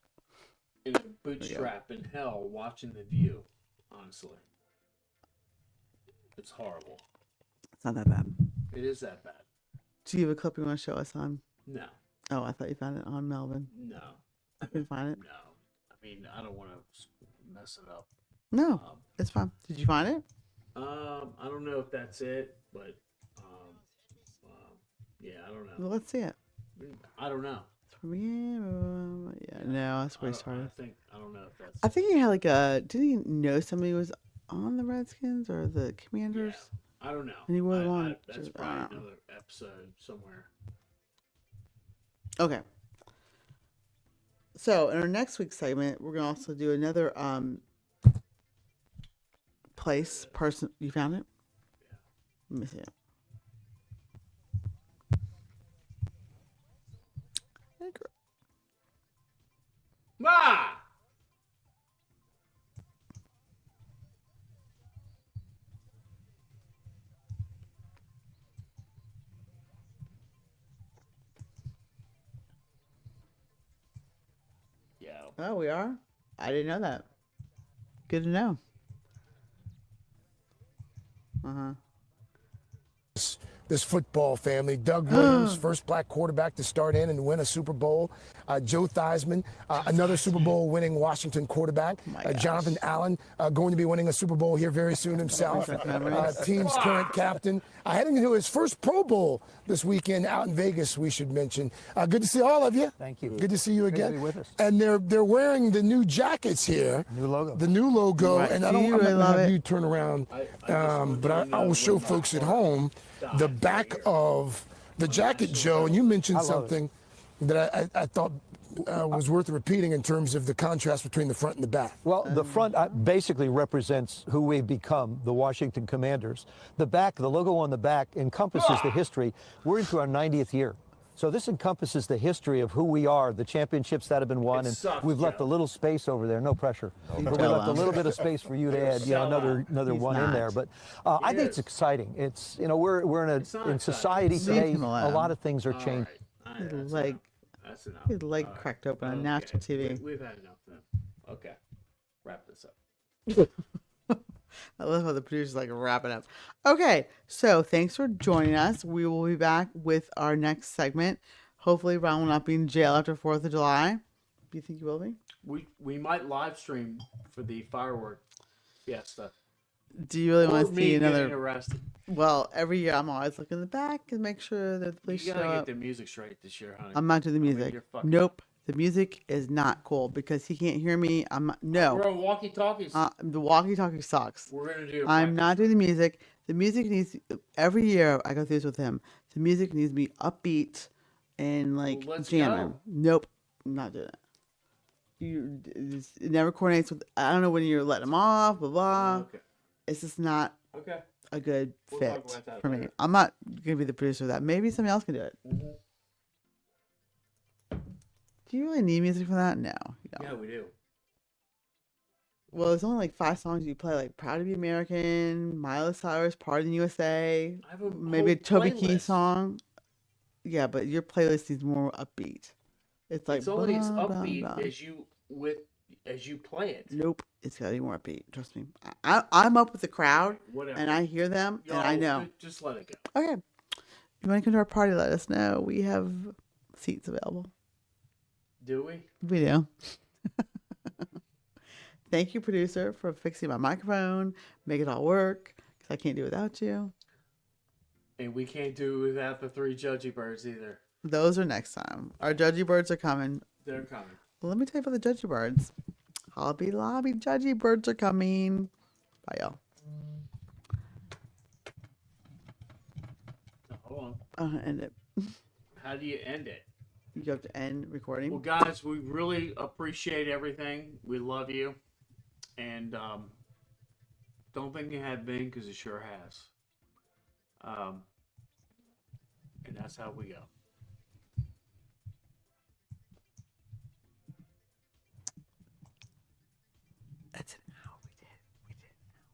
in a bootstrap in hell watching The View, honestly. It's horrible. It's not that bad. It is that bad. Do you have a clip you want to show us on? No. Oh, I thought you found it on Melvin. No. I couldn't find it. No. I mean, I don't want to mess it up. No, it's fine. Did you find it? I don't know if that's it, but yeah, I don't know. Well, let's see it. I don't know. Yeah, no, that's where he started. I don't know if that's. I think he had like a. Did he know somebody was on the Redskins or the Commanders? Yeah, I don't know. And he was on. That's probably another episode somewhere. Okay. So in our next week's segment, we're gonna also do another person. You found it? Yeah. Let me see it. Ah! Yeah. Oh, we are? I didn't know that. Good to know. This football family, Doug Williams, first black quarterback to start in and win a Super Bowl. Joe Theismann, another Super Bowl winning Washington quarterback. Jonathan Allen, going to be winning a Super Bowl here very soon himself. Team's current captain. Heading into his first Pro Bowl this weekend out in Vegas, we should mention. Good to see all of you. Thank you. Good to see you again. Good to be with us. And they're wearing the new jackets here. New logo. The new logo. Right. And I'm not going to have you turn around, but I will show folks at home the back of the jacket, Joe. And you mentioned something that I thought was worth repeating in terms of the contrast between the front and the back. Well, the front basically represents who we've become, the Washington Commanders. The back, the logo on the back encompasses the history. We're into our 90th year. So this encompasses the history of who we are, the championships that have been won, and we've left a little space over there, no pressure. But we left a little bit of space for you to add, another one in there. But I think it's exciting. It's, we're in society today. A lot of things are changing. That's enough. His leg All right. cracked open on Okay. national TV. We've had enough then. Okay. Wrap this up. I love how the producer's like wrapping up. Okay, so thanks for joining us. We will be back with our next segment. Hopefully, Ron will not be in jail after 4th of July. Do you think you will be? We might live stream for the firework fiesta. Do you really Or want to see me getting another? arrested. Well, every year I'm always looking in the back and make sure that the police You show gotta up. get the music straight this year, honey. I'm not doing the I mean, music. you're fucking- Nope. The music is not cool because he can't hear me. I'm not, no. We're on walkie-talkies. The walkie-talkie sucks. We're gonna do. I'm not doing the music. The music needs every year I go through this with him. The music needs to be upbeat and like Well, let's jamming. go. Nope, I'm not doing it. It never coordinates with. I don't know when you're letting him off. Blah blah. Okay. It's just not Okay. a good We'll fit talk about that for me. later. I'm not gonna be the producer of that. Maybe somebody else can do it. Mm-hmm. Do you really need music for that? No. You don't. Yeah, we do. Well, there's only like 5 songs you play, like "Proud to Be American," Miley Cyrus, "Part of the USA," I have a maybe a whole Toby Keith playlist. song. Yeah, but your playlist is more upbeat. It's like It's only as blah, blah, upbeat blah. as you play it. Nope, it's gotta be more upbeat. Trust me. I'm up with the crowd, Whatever. and I hear them, and I know. Just let it go. Okay, if you want to come to our party, let us know. We have seats available. Do we? We do. Thank you, producer, for fixing my microphone, make it all work, because I can't do it without you. And we can't do it without the 3 judgy birds either. Those are next time. Our judgy birds are coming. They're coming. Let me tell you about the judgy birds. Hobby Lobby judgy birds are coming. Bye, y'all. Hold on. End it. How do you end it? You have to end recording. Well, guys, we really appreciate everything. We love you. And don't think it had been, because it sure has. And that's how we go.